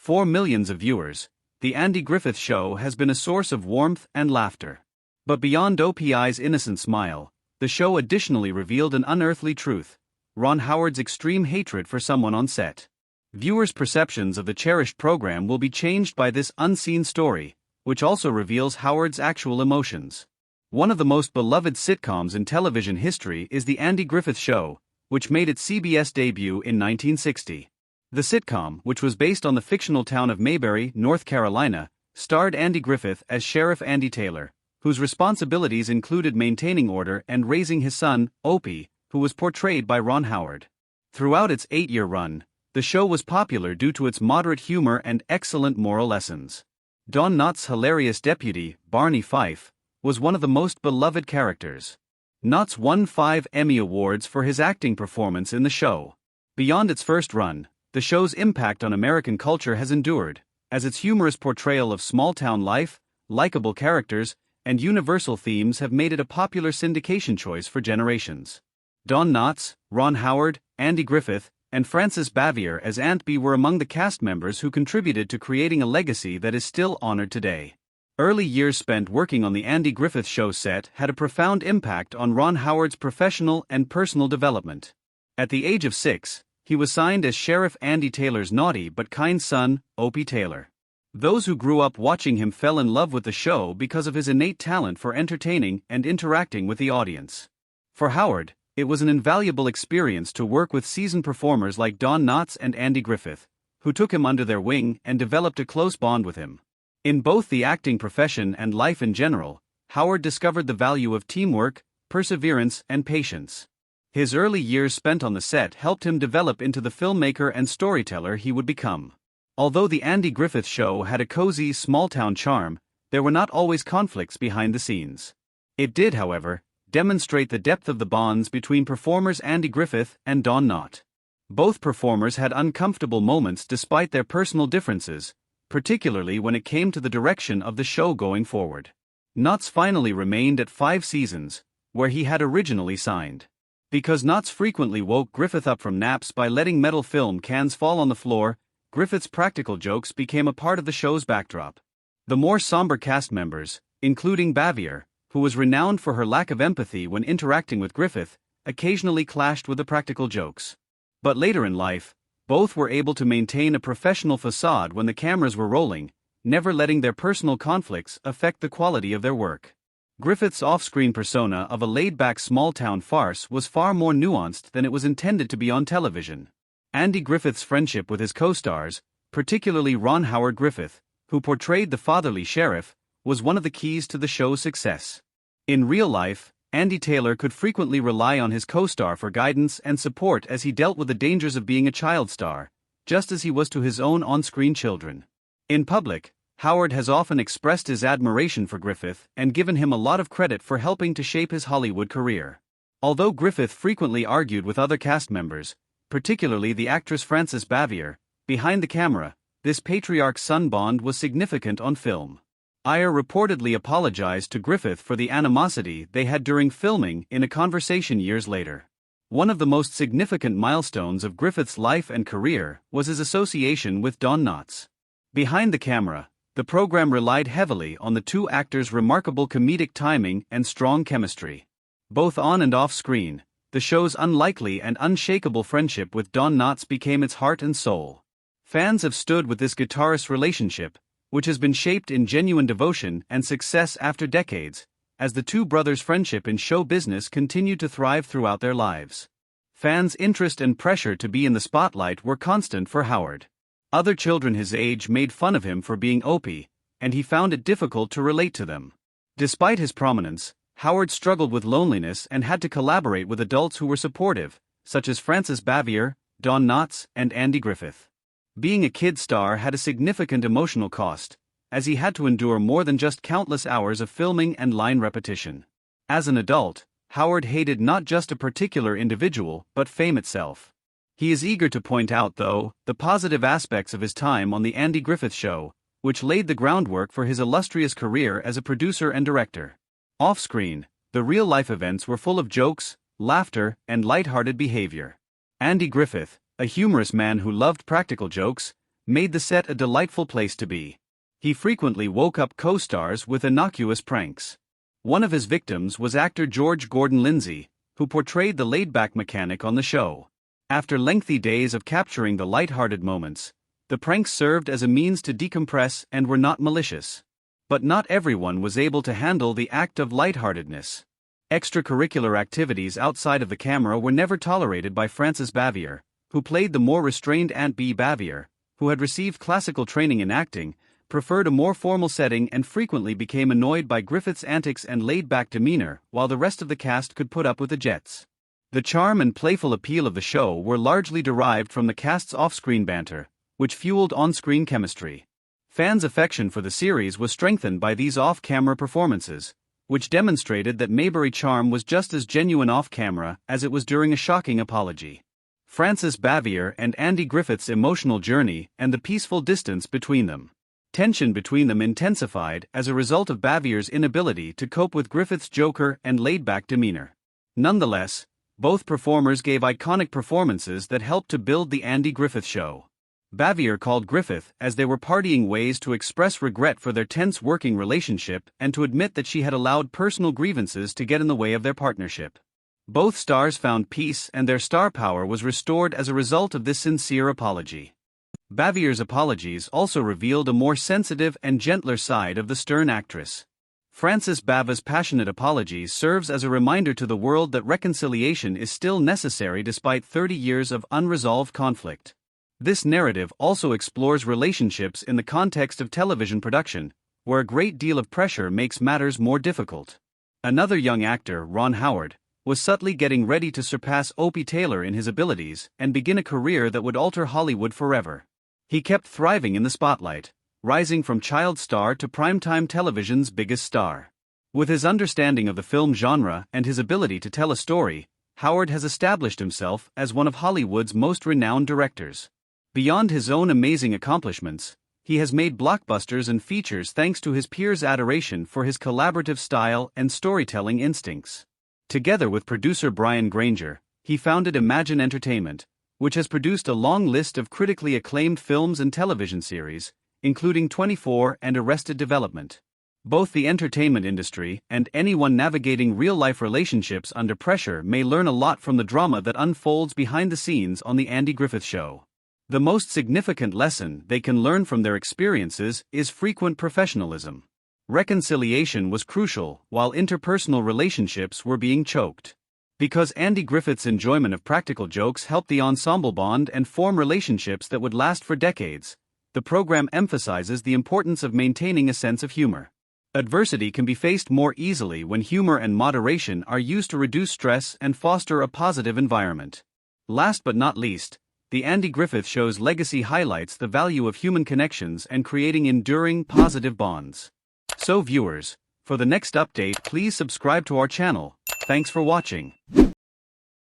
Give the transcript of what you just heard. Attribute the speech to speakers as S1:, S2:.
S1: For millions of viewers, The Andy Griffith Show has been a source of warmth and laughter. But beyond OPI's innocent smile, the show additionally revealed an unearthly truth: Ron Howard's extreme hatred for someone on set. Viewers' perceptions of the cherished program will be changed by this unseen story, which also reveals Howard's actual emotions. One of the most beloved sitcoms in television history is The Andy Griffith Show, which made its CBS debut in 1960. The sitcom, which was based on the fictional town of Mayberry, North Carolina, starred Andy Griffith as Sheriff Andy Taylor, whose responsibilities included maintaining order and raising his son, Opie, who was portrayed by Ron Howard. Throughout its 8-year run, the show was popular due to its moderate humor and excellent moral lessons. Don Knotts' hilarious deputy, Barney Fife, was one of the most beloved characters. Knotts won 5 Emmy Awards for his acting performance in the show. Beyond its first run, the show's impact on American culture has endured, as its humorous portrayal of small-town life, likable characters, and universal themes have made it a popular syndication choice for generations. Don Knotts, Ron Howard, Andy Griffith, and Frances Bavier as Aunt Bee were among the cast members who contributed to creating a legacy that is still honored today. Early years spent working on the Andy Griffith Show set had a profound impact on Ron Howard's professional and personal development. At the age of 6, he was signed as Sheriff Andy Taylor's naughty but kind son, Opie Taylor. Those who grew up watching him fell in love with the show because of his innate talent for entertaining and interacting with the audience. For Howard, it was an invaluable experience to work with seasoned performers like Don Knotts and Andy Griffith, who took him under their wing and developed a close bond with him. In both the acting profession and life in general, Howard discovered the value of teamwork, perseverance, and patience. His early years spent on the set helped him develop into the filmmaker and storyteller he would become. Although the Andy Griffith Show had a cozy, small-town charm, there were not always conflicts behind the scenes. It did, however, demonstrate the depth of the bonds between performers Andy Griffith and Don Knotts. Both performers had uncomfortable moments despite their personal differences, particularly when it came to the direction of the show going forward. Knotts finally remained at 5 seasons, where he had originally signed. Because Knotts frequently woke Griffith up from naps by letting metal film cans fall on the floor, Griffith's practical jokes became a part of the show's backdrop. The more somber cast members, including Bavier, who was renowned for her lack of empathy when interacting with Griffith, occasionally clashed with the practical jokes. But later in life, both were able to maintain a professional facade when the cameras were rolling, never letting their personal conflicts affect the quality of their work. Griffith's off-screen persona of a laid-back small-town farce was far more nuanced than it was intended to be on television. Andy Griffith's friendship with his co-stars, particularly Ron Howard Griffith, who portrayed the fatherly sheriff, was one of the keys to the show's success. In real life, Andy Taylor could frequently rely on his co-star for guidance and support as he dealt with the dangers of being a child star, just as he was to his own on-screen children. In public, Howard has often expressed his admiration for Griffith and given him a lot of credit for helping to shape his Hollywood career. Although Griffith frequently argued with other cast members, particularly the actress Frances Bavier, behind the camera, this patriarch-son bond was significant on film. Ayer reportedly apologized to Griffith for the animosity they had during filming in a conversation years later. One of the most significant milestones of Griffith's life and career was his association with Don Knotts. Behind the camera, the program relied heavily on the two actors' remarkable comedic timing and strong chemistry. Both on and off screen, the show's unlikely and unshakable friendship with Don Knotts became its heart and soul. Fans have stood with this guitarist's relationship, which has been shaped in genuine devotion and success after decades, as the two brothers' friendship in show business continued to thrive throughout their lives. Fans' interest and pressure to be in the spotlight were constant for Howard. Other children his age made fun of him for being Opie, and he found it difficult to relate to them. Despite his prominence, Howard struggled with loneliness and had to collaborate with adults who were supportive, such as Frances Bavier, Don Knotts, and Andy Griffith. Being a kid star had a significant emotional cost, as he had to endure more than just countless hours of filming and line repetition. As an adult, Howard hated not just a particular individual but fame itself. He is eager to point out, though, the positive aspects of his time on The Andy Griffith Show, which laid the groundwork for his illustrious career as a producer and director. Off-screen, the real-life events were full of jokes, laughter, and light-hearted behavior. Andy Griffith, a humorous man who loved practical jokes, made the set a delightful place to be. He frequently woke up co-stars with innocuous pranks. One of his victims was actor George Gordon Lindsay, who portrayed the laid-back mechanic on the show. After lengthy days of capturing the light-hearted moments, the pranks served as a means to decompress and were not malicious. But not everyone was able to handle the act of lightheartedness. Extracurricular activities outside of the camera were never tolerated by Frances Bavier, who played the more restrained Aunt Bee Bavier, who had received classical training in acting, preferred a more formal setting and frequently became annoyed by Griffith's antics and laid-back demeanor, while the rest of the cast could put up with the jets. The charm and playful appeal of the show were largely derived from the cast's off-screen banter, which fueled on-screen chemistry. Fans' affection for the series was strengthened by these off-camera performances, which demonstrated that Maybury charm was just as genuine off-camera as it was during a shocking apology. Frances Bavier and Andy Griffith's emotional journey and the peaceful distance between them. Tension between them intensified as a result of Bavier's inability to cope with Griffith's joker and laid-back demeanor. Nonetheless, both performers gave iconic performances that helped to build the Andy Griffith Show. Bavier called Griffith as they were partying ways to express regret for their tense working relationship and to admit that she had allowed personal grievances to get in the way of their partnership. Both stars found peace and their star power was restored as a result of this sincere apology. Bavier's apologies also revealed a more sensitive and gentler side of the stern actress. Frances Bava's passionate apologies serves as a reminder to the world that reconciliation is still necessary despite 30 years of unresolved conflict. This narrative also explores relationships in the context of television production, where a great deal of pressure makes matters more difficult. Another young actor, Ron Howard, was subtly getting ready to surpass Opie Taylor in his abilities and begin a career that would alter Hollywood forever. He kept thriving in the spotlight, rising from child star to primetime television's biggest star. With his understanding of the film genre and his ability to tell a story, Howard has established himself as one of Hollywood's most renowned directors. Beyond his own amazing accomplishments, he has made blockbusters and features thanks to his peers' adoration for his collaborative style and storytelling instincts. Together with producer Brian Granger, he founded Imagine Entertainment, which has produced a long list of critically acclaimed films and television series, including 24 and Arrested Development. Both the entertainment industry and anyone navigating real-life relationships under pressure may learn a lot from the drama that unfolds behind the scenes on The Andy Griffith Show. The most significant lesson they can learn from their experiences is frequent professionalism. Reconciliation was crucial while interpersonal relationships were being choked. Because Andy Griffith's enjoyment of practical jokes helped the ensemble bond and form relationships that would last for decades, the program emphasizes the importance of maintaining a sense of humor. Adversity can be faced more easily when humor and moderation are used to reduce stress and foster a positive environment. Last but not least, The Andy Griffith Show's legacy highlights the value of human connections and creating enduring, positive bonds. So viewers, for the next update please subscribe to our channel. Thanks for watching.